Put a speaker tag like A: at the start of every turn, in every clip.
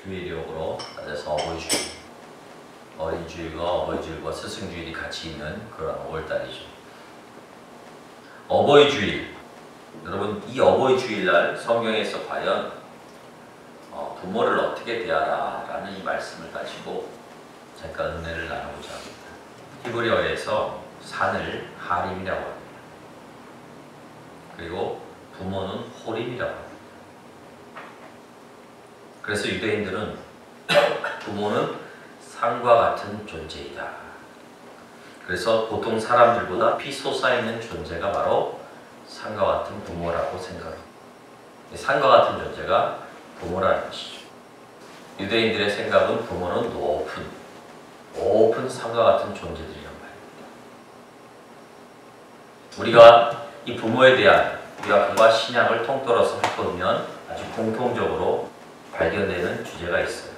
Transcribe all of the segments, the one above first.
A: 주일력으로 따져서 어버이주일, 어린주일과 어버이주일과 스승주일이 같이 있는 그런 5월달이죠. 어버이주일, 여러분 이 어버이주일날 성경에서 과연 부모를 어떻게 대하라 라는 이 말씀을 가지고 잠깐 은혜를 나누고자 합니다. 히브리어에서 산을 하림이라고 합니다. 그리고 부모는 호림이라고 합니다. 그래서 유대인들은 부모는 산과 같은 존재이다. 그래서 보통 사람들보다 피 솟아있는 존재가 바로 산과 같은 부모라고 생각합니다. 산과 같은 존재가 부모라는 것이죠. 유대인들의 생각은 부모는 높은 산과 같은 존재들이란 말입니다. 우리가 이 부모에 대한 구약과 신약을 통틀어서 훑어보면 아주 공통적으로 발견되는 주제가 있어요.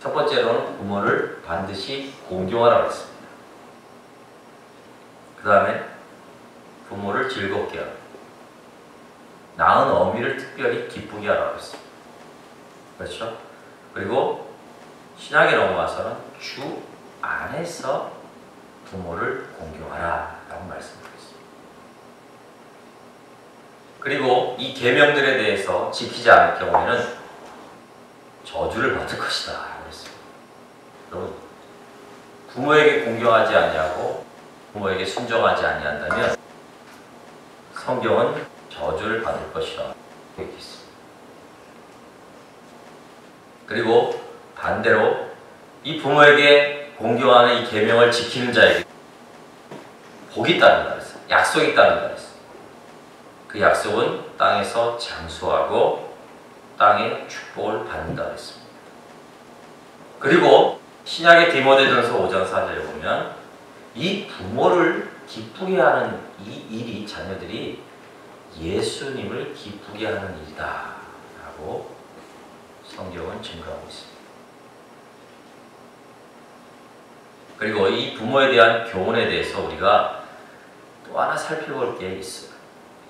A: 첫 번째로는 부모를 반드시 공경하라고 했습니다. 그 다음에 부모를 즐겁게 하라. 낳은 어미를 특별히 기쁘게 하라고 했습니다. 그렇죠? 그리고 신약에 넘어가서는 주 안에서 부모를 공경하라 라고 말씀드렸습니다. 그리고 이 계명들에 대해서 지키지 않을 경우에는 저주를 받을 것이다 그랬습니다. 여러분, 부모에게 공경하지 아니하고 부모에게 순종하지 아니한다면 성경은 저주를 받을 것이라고 얘기했습니다. 그리고 반대로 이 부모에게 공경하는 이 계명을 지키는 자에게 복이 따른다 그랬어요. 약속이 따른다 그랬어요. 그 약속은 땅에서 장수하고 땅의 축복을 받는다 그랬습니다. 그리고 신약의 디모데전서 5장 4절에 보면 이 부모를 기쁘게 하는 이 일이 자녀들이 예수님을 기쁘게 하는 일이다 라고 성경은 증거하고 있습니다. 그리고 이 부모에 대한 교훈에 대해서 우리가 또 하나 살펴볼 게 있어요.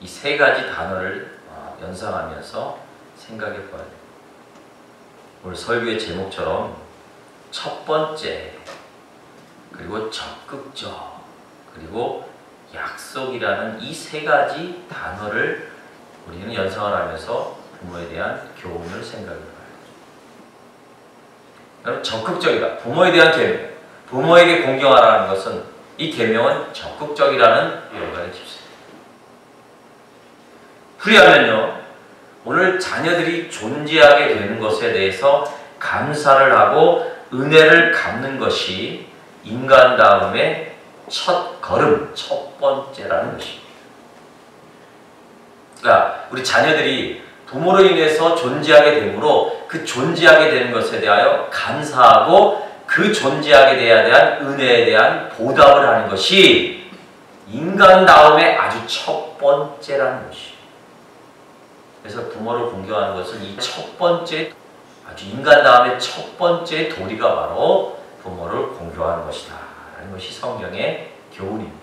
A: 이 세 가지 단어를 연상하면서 생각해 봐야 돼요. 오늘 설교의 제목처럼 첫 번째, 그리고 적극적, 그리고 약속이라는 이 세 가지 단어를 우리는 연상을 하면서 부모에 대한 교훈을 생각해 봐야 돼요. 여러분, 적극적이다. 부모에 대한 계명. 부모에게 공경하라는 것은 이 계명은 적극적이라는 연관을 짚습니다. 풀이하면요, 오늘 자녀들이 존재하게 되는 것에 대해서 감사를 하고 은혜를 갚는 것이 인간다움의 첫 걸음, 첫 번째라는 것입니다. 그러니까 우리 자녀들이 부모로 인해서 존재하게 되므로 그 존재하게 되는 것에 대하여 감사하고 그 존재하게 돼야 대한 은혜에 대한 보답을 하는 것이 인간다움의 아주 첫 번째라는 것이에요. 그래서 부모를 공경하는 것은 이 첫 번째, 아주 인간다움의 첫 번째 도리가 바로 부모를 공경하는 것이다 라는 것이 성경의 교훈입니다.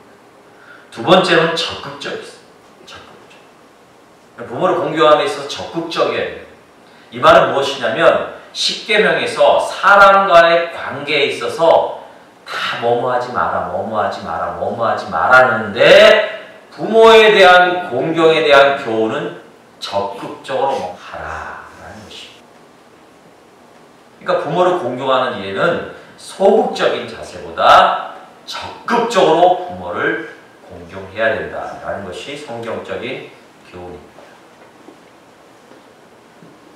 A: 두 번째는 적극적이었어요. 적극적. 부모를 공경함에 있어서 적극적이어야 돼요. 이 말은 무엇이냐면 십계명에서 사람과의 관계에 있어서 다 뭐뭐하지 마라, 뭐뭐하지 마라, 뭐뭐하지 말았는데 부모에 대한 공경에 대한 교훈은 적극적으로 하라라는 것입니다. 그러니까 부모를 공경하는 일에는 소극적인 자세보다 적극적으로 부모를 공경해야 된다라는 것이 성경적인 교훈입니다.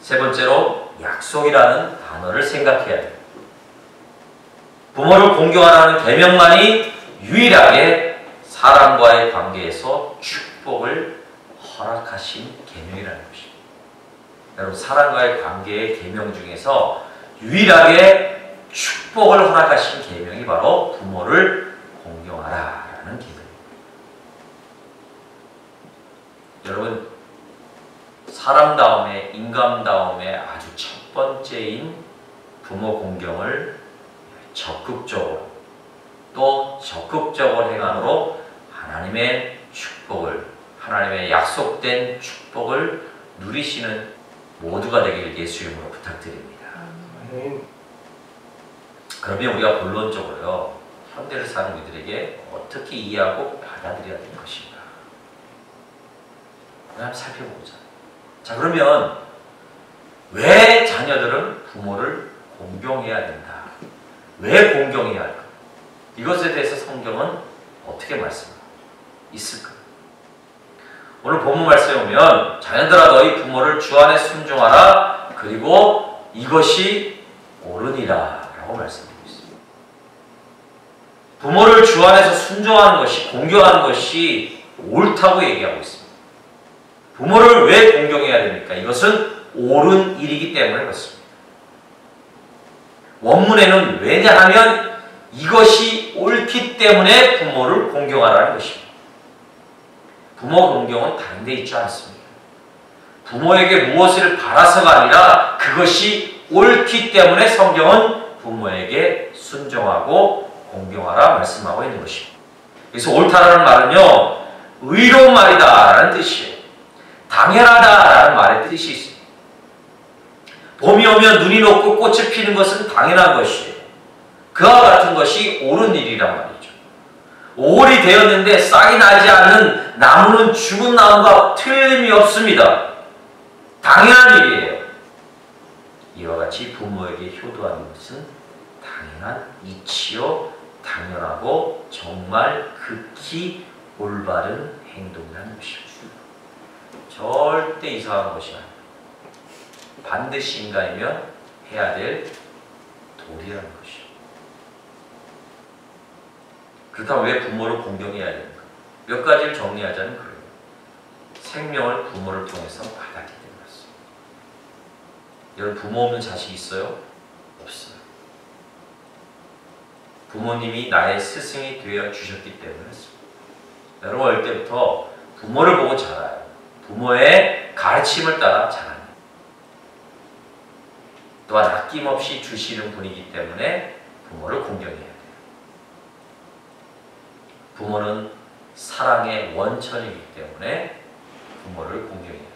A: 세 번째로 약속이라는 단어를 생각해야 돼요. 부모를 공경하라는 계명만이 유일하게 사람과의 관계에서 축복을 허락하신 계명이라는 것입니다. 여러분, 사람과의 관계의 계명 중에서 유일하게 축복을 허락하신 계명이 바로 부모를 공경하라라는 계명입니다. 여러분, 사람다움의, 인간다움의 아주 첫 번째인 부모 공경을 적극적으로, 또 적극적으로 행함으로 하나님의 축복을, 하나님의 약속된 축복을 누리시는 모두가 되길 예수 이름으로 부탁드립니다. 그러면 우리가 본론적으로요, 현대를 사는 우리들에게 어떻게 이해하고 받아들여야 될 것인가 한번 살펴보자. 자, 그러면 왜 자녀들은 부모를 공경해야 된다? 왜 공경해야 할까? 이것에 대해서 성경은 어떻게 말씀하고 있을까? 오늘 본문 말씀에 보면 자녀들아 너희 부모를 주 안에 순종하라 그리고 이것이 옳으니라 라고 말씀하고 있습니다. 부모를 주 안에서 순종하는 것이, 공경하는 것이 옳다고 얘기하고 있습니다. 부모를 왜 공경해야 됩니까? 이것은 옳은 일이기 때문에 그렇습니다. 원문에는 왜냐하면 이것이 옳기 때문에 부모를 공경하라는 것입니다. 부모 공경은 다른 데 있지 않습니다. 부모에게 무엇을 바라서가 아니라 그것이 옳기 때문에 성경은 부모에게 순종하고 공경하라 말씀하고 있는 것입니다. 그래서 옳다라는 말은요, 의로운 말이다 라는 뜻이에요. 당연하다라는 말의 뜻이 있습니다. 봄이 오면 눈이 녹고 꽃이 피는 것은 당연한 것이에요. 그와 같은 것이 옳은 일이란 말이죠. 5월이 되었는데 싹이 나지 않는 나무는 죽은 나무가 틀림이 없습니다. 당연한 일이에요. 이와 같이 부모에게 효도하는 것은 당연한 이치요, 당연하고 정말 극히 올바른 행동이라는 것입니다. 절대 이상한 것이 아닙니다. 반드시 인간이면 해야 될 도리라는 것이죠. 그렇다면 왜 부모를 공경해야 되는가? 몇 가지를 정리하자면 그래요. 생명을 부모를 통해서 받았기 때문에 그렇습니다. 여러분 부모 없는 자식 있어요? 없어요. 부모님이 나의 스승이 되어 주셨기 때문에 그렇습니다. 여러분 어릴 때부터 부모를 보고 자라요. 부모의 가르침을 따라 자랍니다. 또한 아낌없이 주시는 분이기 때문에 부모를 공경해야 돼요. 부모는 사랑의 원천이기 때문에 부모를 공경해야 돼요.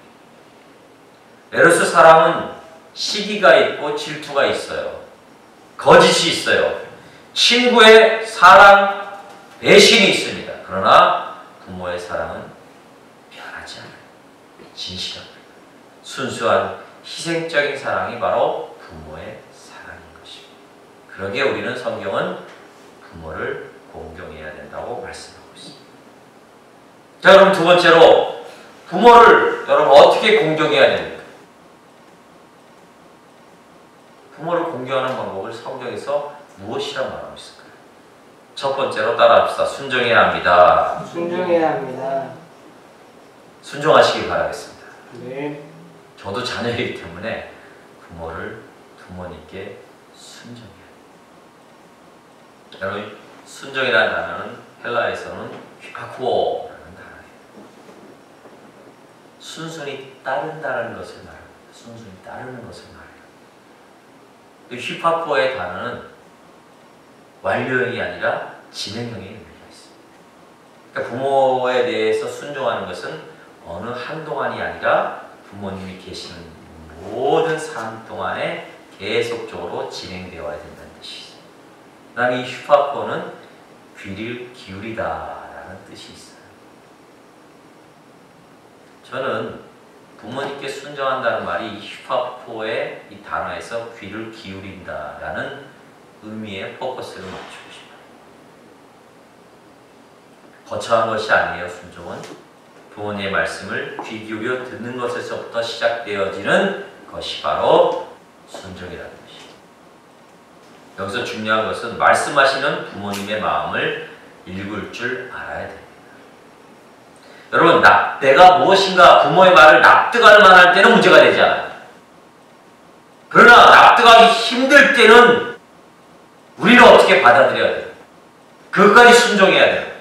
A: 에로스 사랑은 시기가 있고 질투가 있어요. 거짓이 있어요. 친구의 사랑, 배신이 있습니다. 그러나 부모의 사랑은 변하지 않아요. 진실합니다. 순수한 희생적인 사랑이 바로 부모의 사랑인 것입니다. 그러기에 우리는 성경은 부모를 공경해야 된다고 말씀하고 있습니다. 자, 그럼 두 번째로 부모를 여러분 어떻게 공경해야 됩니까? 부모를 공경하는 방법을 성경에서 무엇이라고 말하고 있을까요? 첫 번째로 따라합시다. 순종해야 합니다.
B: 순종해야 합니다.
A: 순종하시기 바라겠습니다.
B: 네.
A: 저도 자녀이기 때문에 부모님께 순종해야 합니다. 여러분 순종이라는 단어는 헬라에서는 휘파쿠오라는 단어예요. 순순히 따른다는 것을 말합니다. 순순히 따르는 것을 말해요. 그 휘파쿠오의 단어는 완료형이 아니라 진행형의 의미가 있습니다. 그러니까 부모에 대해서 순종하는 것은 어느 한동안이 아니라 부모님이 계시는 모든 삶 동안에 계속적으로 진행되어야 된다는 뜻이 있어요. 그 다음에 이 휘파쿠오는 귀를 기울이다 라는 뜻이 있어요. 저는 부모님께 순종한다는 말이 이 휘파쿠오의 이 단어에서 귀를 기울인다 라는 의미의 포커스를 맞추고 싶어요. 거창한 것이 아니에요. 순종은 부모님의 말씀을 귀 기울여 듣는 것에서부터 시작되어지는 것이 바로 순종이라는 것이에요. 여기서 중요한 것은 말씀하시는 부모님의 마음을 읽을 줄 알아야 됩니다. 여러분 내가 무엇인가 부모의 말을 납득할 만할 때는 문제가 되지 않아요. 그러나 납득하기 힘들 때는 우리는 어떻게 받아들여야 돼요? 그것까지 순종해야 돼요.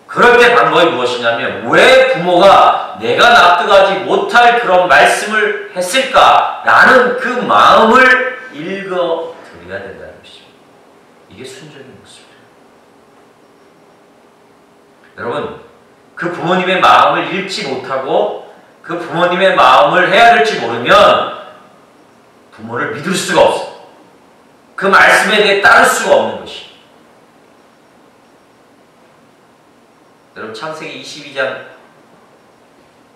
A: 그럴 때 방법이 무엇이냐면 왜 부모가 내가 납득하지 못할 그런 말씀을 했을까라는 그 마음을 읽어드려야 된다는 것입니다. 이게 순종의 모습이에요. 여러분 그 부모님의 마음을 읽지 못하고 그 부모님의 마음을 해야 될지 모르면 부모를 믿을 수가 없어. 그 말씀에 대해 따를 수가 없는 것이. 여러분 창세기 22장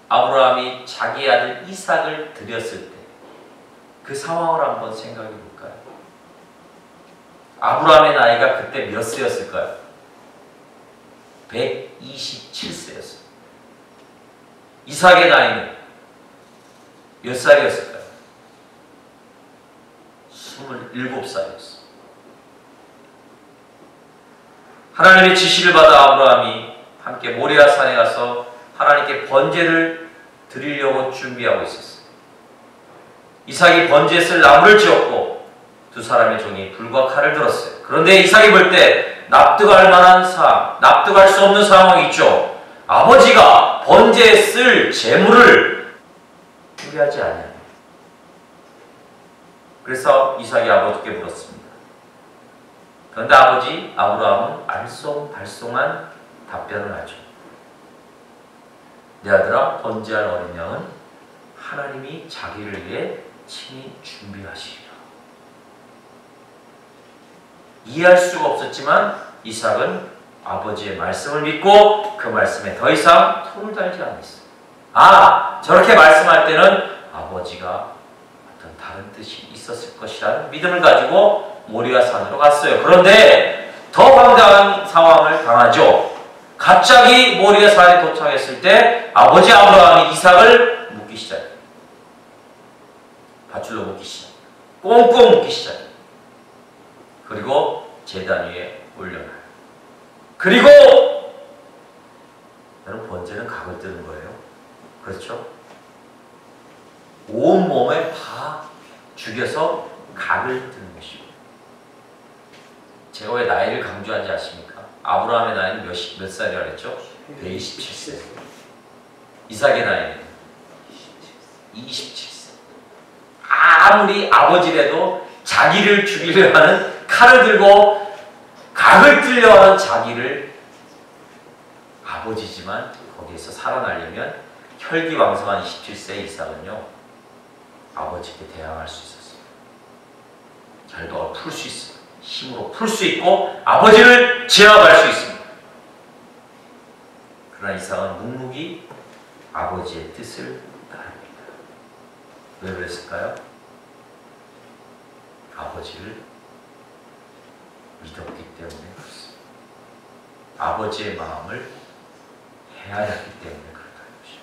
A: 아브라함이 자기 아들 이삭을 드렸을 때 그 상황을 한번 생각해 볼까요? 아브라함의 나이가 그때 몇 세였을까요? 127세였어요. 이삭의 나이는 몇 살이었을까요? 27살이었어요. 하나님의 지시를 받아 아브라함이 함께 모리아 산에 가서 하나님께 번제를 드리려고 준비하고 있었어요. 이삭이 번제에 쓸 나무를 지었고 두 사람의 종이 불과 칼을 들었어요. 그런데 이삭이 볼 때 납득할 만한 상황, 납득할 수 없는 상황이 있죠. 아버지가 번제에 쓸 재물을 준비하지 않냐. 그래서 이삭이 아버지께 물었습니다. 그런데 아버지 아브라함은 알쏭달쏭한 답변을 하죠. 내 아들아, 번제할 어린 양은 하나님이 자기를 위해 친히 준비하시리라. 이해할 수가 없었지만 이삭은 아버지의 말씀을 믿고 그 말씀에 더 이상 손을 달지 않았어요. 아, 저렇게 말씀할 때는 아버지가 어떤 다른 뜻이 있었을 것이라는 믿음을 가지고 모리아 산으로 갔어요. 그런데 더 황당한 상황을 당하죠. 갑자기 모리아 산에 도착했을 때 아버지 아브라함이 이삭을 묻기 시작해요. 밧줄로 묶기 시작. 꽁꽁 묶기 시작. 그리고 제단 위에 올려놔요. 그리고 여러분 번제는 각을 뜨는 거예요. 그렇죠? 온 몸에 다 죽여서 각을 뜨는 것이고. 제가 왜 나이를 강조하지 않습니까? 아브라함의 나이는 몇 살이라 그랬죠? 127세. 이삭의 나이는 27세. 아무리 아버지라도 자기를 죽이려 하는 칼을 들고 각을 뜨려 하는 자기를 아버지지만 거기에서 살아나려면 혈기왕성한 27세 이삭은요 아버지께 대항할 수 있었어요. 결박을 풀 수 있어요. 힘으로 풀 수 있고 아버지를 제압할 수 있습니다. 그러나 이삭은 묵묵히 아버지의 뜻을 따릅니다. 왜 그랬을까요? 아버지를 믿었기 때문에 그렇습니다. 아버지의 마음을 헤아렸기 때문에 그렇다는 것이죠.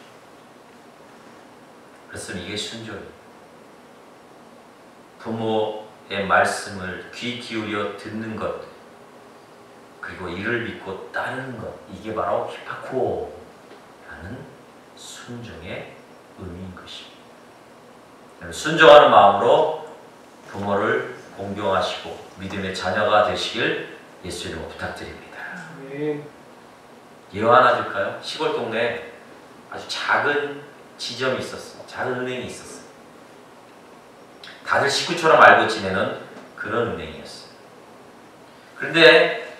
A: 그렇으면 이게 순종이에요. 부모의 말씀을 귀 기울여 듣는 것, 그리고 이를 믿고 따르는 것, 이게 바로 히파코라는 순종의 의미인 것입니다. 순종하는 마음으로 부모를 공경하시고 믿음의 자녀가 되시길 예수 이름으로 부탁드립니다. 예화 하나 줄까요? 시골 동네에 아주 작은 지점이 있었어요. 작은 은행이 있었어요. 다들 식구처럼 알고 지내는 그런 은행이었어요. 그런데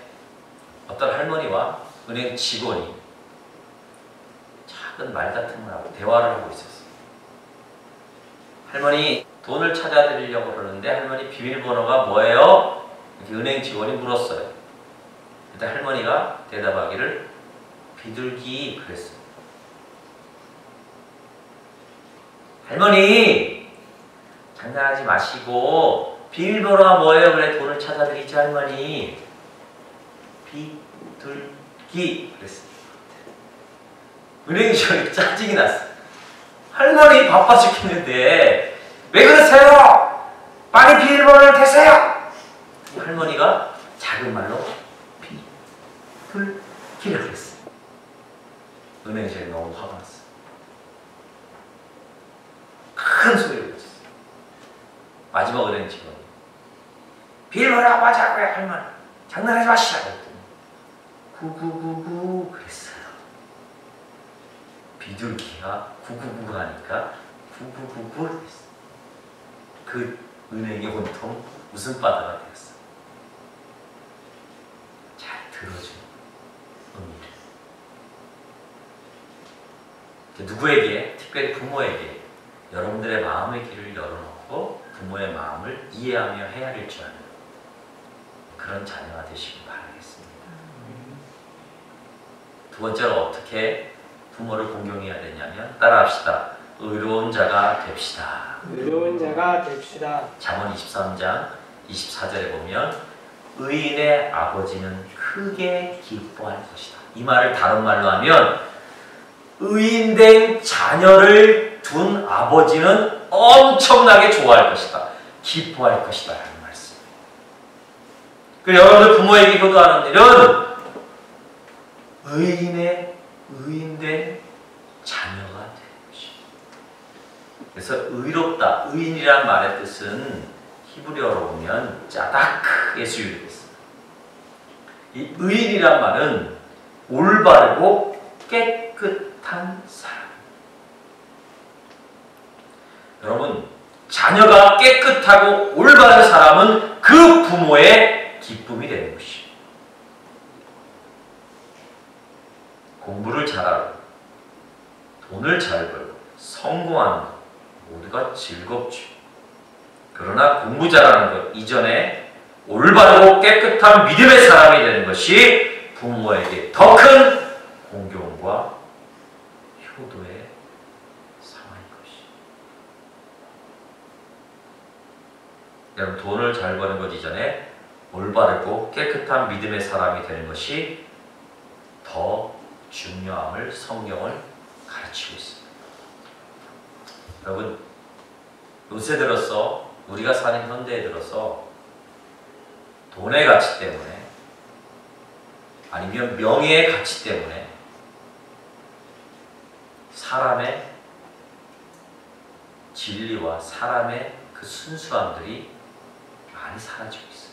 A: 어떤 할머니와 은행 직원이 작은 말다툼을 하고 대화를 하고 있었어요. 할머니 돈을 찾아드리려고 그러는데 할머니 비밀번호가 뭐예요? 이렇게 은행 직원이 물었어요. 그때 할머니가 대답하기를 비둘기 그랬어요. 할머니 장난하지 마시고 비밀번호가 뭐예요? 그래 돈을 찾아드리지 할머니. 비둘기 그랬어요. 은행 직원이 짜증이 났어요. 할머니 바빠 죽겠는데 왜 그러세요? 빨리 비밀번호를 대세요. 할머니가 작은 말로 비둘기라고 그랬어요. 은행직원이 너무 화가 났어요. 큰 소리를 쳤어요. 마지막 은행 직원이 비밀번호가 맞아고요 할머니. 장난하지 마시라고 했더니 구구구구 그랬어요. 비둘기가 구구구구 하니까 구구구구 했어요. 그 은행이 온통 웃음바다가 되었어요. 잘 들어준 의미를. 누구에게? 특별히 부모에게 여러분들의 마음의 길을 열어놓고 부모의 마음을 이해하며 헤아릴 줄 아는 그런 자녀가 되시길 바라겠습니다. 두 번째로 어떻게 부모를 공경해야 되냐면 따라합시다. 의로운 자가 됩시다.
B: 의로운 자가 됩시다.
A: 잠언 23장 24절에 보면 의인의 아버지는 크게 기뻐할 것이다. 이 말을 다른 말로 하면 의인된 자녀를 둔 아버지는 엄청나게 좋아할 것이다. 기뻐할 것이다. 라는 말씀이에요. 여러분들 부모에게 효도하는 일은 의인된 자녀가 되는 것입니다. 그래서 의롭다, 의인이란 말의 뜻은 히브리어로 보면 짜다크 예수율이 있습니다. 이 의인이란 말은 올바르고 깨끗한 사람. 여러분, 자녀가 깨끗하고 올바른 사람은 그 부모의 기쁨이 되는 것이에요. 공부를 잘하고 돈을 잘 벌고 성공하는 것 모두가 즐겁죠. 그러나 공부 잘하는 것 이전에 올바르고 깨끗한 믿음의 사람이 되는 것이 부모에게 더 큰 공경과 효도의 상황인 것이죠. 여러분, 돈을 잘 버는 것 이전에 올바르고 깨끗한 믿음의 사람이 되는 것이 더 중요함을 성경을 가르치고 있습니다. 여러분, 요새 들어서 우리가 사는 현대에 들어서 돈의 가치 때문에 아니면 명예의 가치 때문에 사람의 진리와 사람의 그 순수함들이 많이 사라지고 있어요.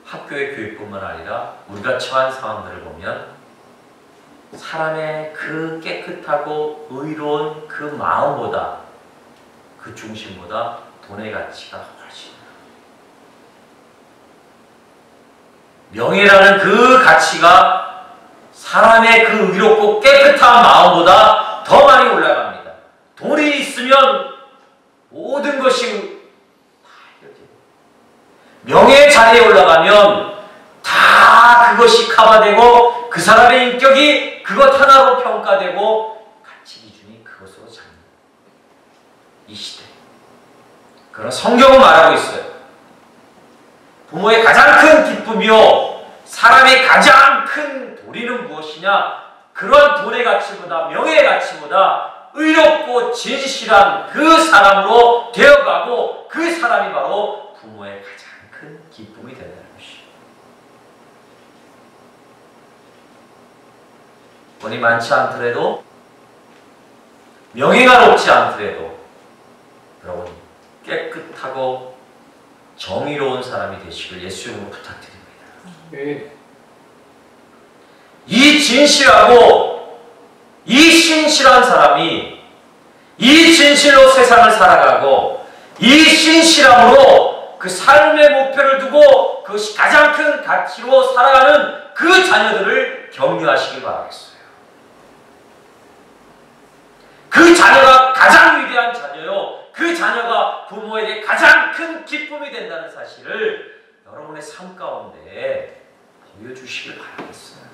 A: 학교의 교육뿐만 아니라 우리가 처한 상황들을 보면 사람의 그 깨끗하고 의로운 그 마음보다 그 중심보다 돈의 가치가 훨씬 명예라는 그 가치가 사람의 그 의롭고 깨끗한 마음보다 더 많이 올라갑니다. 돈이 있으면 모든 것이 다 해결돼요. 명예의 자리에 올라가면 다 그것이 커버되고 그 사람의 인격이 그것 하나로 평가되고 가치 기준이 그것으로 잡니다. 이 시대. 그러나 성경은 말하고 있어요. 부모의 가장 큰 기쁨이요 사람의 가장 큰 도리는 무엇이냐? 그런 돈의 가치보다 명예의 가치보다 의롭고 진실한 그 사람으로 되어가고 그 사람이 바로 부모의 가장 큰 기쁨이 된다는 것이죠. 돈이 많지 않더라도 명예가 높지 않더라도 여러분 깨끗하고 정의로운 사람이 되시길 예수 이름으로 부탁드립니다.
B: 네.
A: 이 진실하고 이 신실한 사람이 이 진실로 세상을 살아가고 이 신실함으로 그 삶의 목표를 두고 그것이 가장 큰 가치로 살아가는 그 자녀들을 격려하시길 바라겠어요. 그 자녀가 가장 위대한 자녀요. 그 자녀가 부모에게 가장 큰 기쁨이 된다는 사실을 여러분의 삶 가운데 보여주시길 바라겠어요.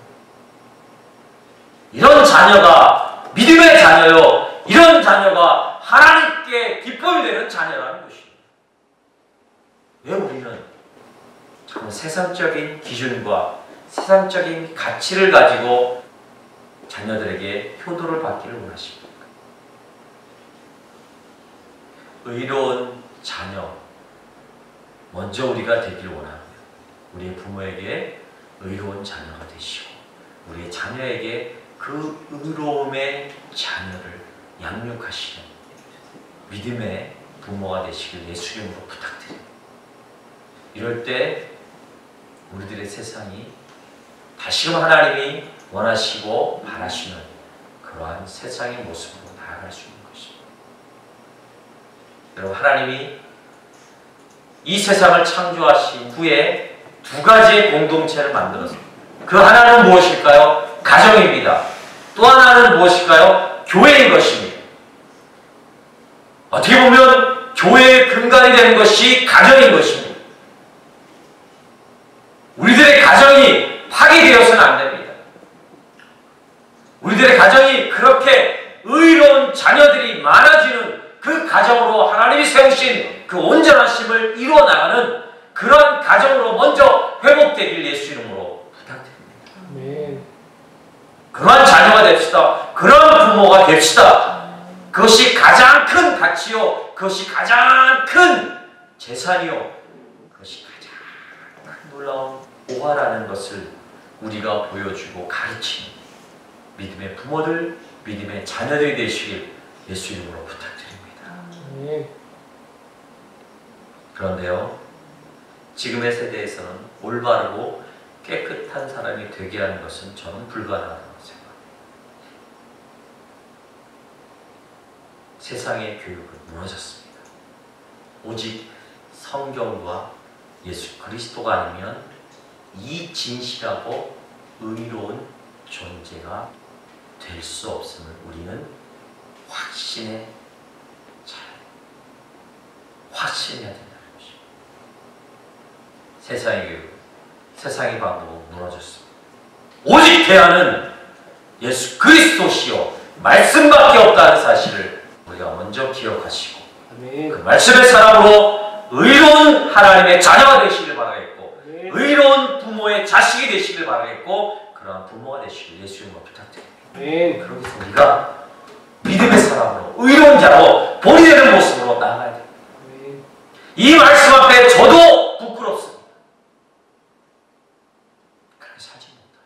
A: 이런 자녀가 믿음의 자녀요. 이런 자녀가 하나님께 기쁨이 되는 자녀라는 것입니다. 왜 우리는 정말 세상적인 기준과 세상적인 가치를 가지고 자녀들에게 효도를 받기를 원하십니까? 의로운 자녀 먼저 우리가 되기를 원합니다. 우리의 부모에게 의로운 자녀가 되시고 우리의 자녀에게 그 의로움의 자녀를 양육하시는 믿음의 부모가 되시길 예수 이름으로 부탁드립니다. 이럴 때 우리들의 세상이 다시금 하나님이 원하시고 바라시는 그러한 세상의 모습으로 나아갈 수 있는 것입니다. 여러분, 하나님이 이 세상을 창조하신 후에 두 가지의 공동체를 만들었습니다. 그 하나는 무엇일까요? 가정입니다. 또 하나는 무엇일까요? 교회인 것입니다. 어떻게 보면 교회의 근간이 되는 것이 가정인 것입니다. 우리들의 가정이 파괴되어서는 안 됩니다. 우리들의 가정이 그렇게 의로운 자녀들이 많아지는 그 가정으로 하나님이 세우신 그 온전하심을 이루어 나가는 그러한 가정으로 먼저 회복되길 예수 이름으로 부탁드립니다.
B: 아멘.
A: 그러한 자녀가 됩시다. 그러한 부모가 됩시다. 그것이 가장 큰 가치요. 그것이 가장 큰 재산이요. 그것이 가장 큰 놀라운 보화라는 것을 우리가 보여주고 가르치는 믿음의 부모들, 믿음의 자녀들이 되시길 예수 이름으로 부탁드립니다.
B: 아멘.
A: 그런데요, 지금의 세대에서는 올바르고 깨끗한 사람이 되게 하는 것은 저는 불가능하다고 생각합니다. 세상의 교육은 무너졌습니다. 오직 성경과 예수 그리스도가 아니면 이 진실하고 의로운 존재가 될 수 없음을 우리는 확신해야 된다는 것입니다. 세상의 교육, 세상의 방법은 무너졌습니다. 오직 대안은 예수 그리스도시요 말씀밖에 없다는 사실을 우리가 먼저 기억하시고
B: 아멘.
A: 그 말씀의 사람으로 의로운 하나님의 자녀가 되시길 바라겠고
B: 아멘.
A: 의로운 부모의 자식이 되시길 바라겠고 그러한 부모가 되시길 예수 이름으로 부탁드립니다.
B: 아멘.
A: 그러기 위해서 우리가 믿음의 사람으로 의로운 자로 본이 되는 모습으로 나아가야 됩니다.
B: 아멘.
A: 이 말씀 앞에 저도 부끄럽습니다. 그렇게 살지 못합니다.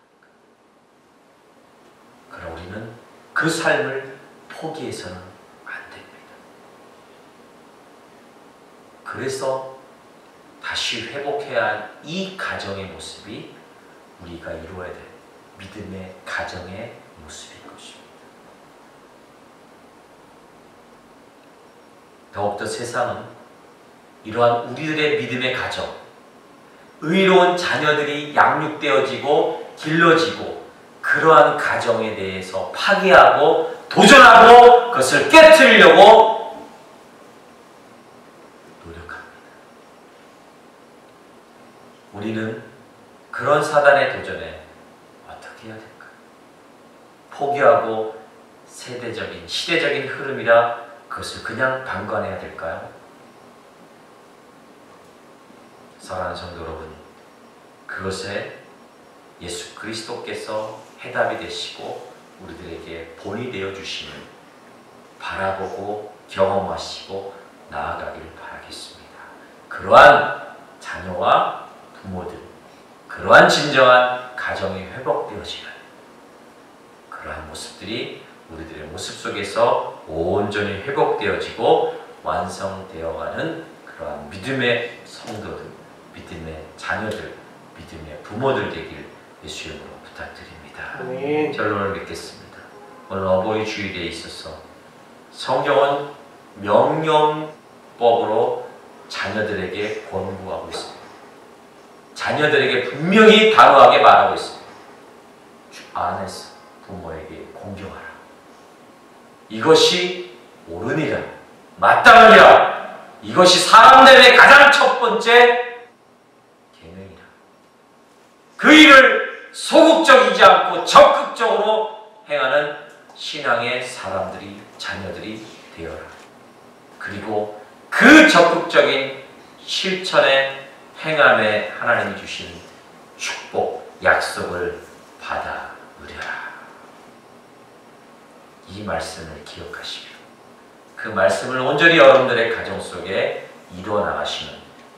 A: 그러나 우리는 그 삶을 포기해서는 안 됩니다. 그래서 다시 회복해야 할 이 가정의 모습이 우리가 이루어야 될 믿음의 가정의 모습일 것입니다. 더욱더 세상은 이러한 우리들의 믿음의 가정, 의로운 자녀들이 양육되어지고 길러지고 그러한 가정에 대해서 파괴하고 도전하고 그것을 깨트리려고 노력합니다. 우리는 그런 사단의 도전에 어떻게 해야 될까요? 포기하고 세대적인, 시대적인 흐름이라 그것을 그냥 방관해야 될까요? 사랑하는 성도 여러분, 그것에 예수 그리스도께서 해답이 되시고 우리들에게 본이 되어주시는 바라보고 경험하시고 나아가길 바라겠습니다. 그러한 자녀와 부모들, 그러한 진정한 가정이 회복되어지는 그러한 모습들이 우리들의 모습 속에서 온전히 회복되어지고 완성되어가는 그러한 믿음의 성도들, 믿음의 자녀들, 믿음의 부모들 되길 예수 이름으로 부탁드립니다.
B: 아멘.
A: 결론을 맺겠습니다. 오늘 어버이 주일에 있어서 성경은 명령법으로 자녀들에게 권고하고 있습니다. 자녀들에게 분명히 단호하게 말하고 있습니다. 주 안에서 부모에게 공경하라. 이것이 옳으니라. 마땅하니라. 이것이 사람들의 가장 첫 번째 계명이라. 그 일을 소극적이지 않고 적극적으로 행하는 신앙의 사람들이, 자녀들이 되어라. 그리고 그 적극적인 실천의 행함에 하나님이 주신 축복, 약속을 받아 누려라. 이 말씀을 기억하시며 그 말씀을 온전히 여러분들의 가정 속에 이루어 나가시는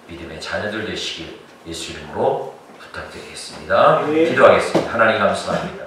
A: 믿음의 자녀들 되시길 예수 이름으로 부탁드리겠습니다. 기도하겠습니다. 하나님 감사합니다.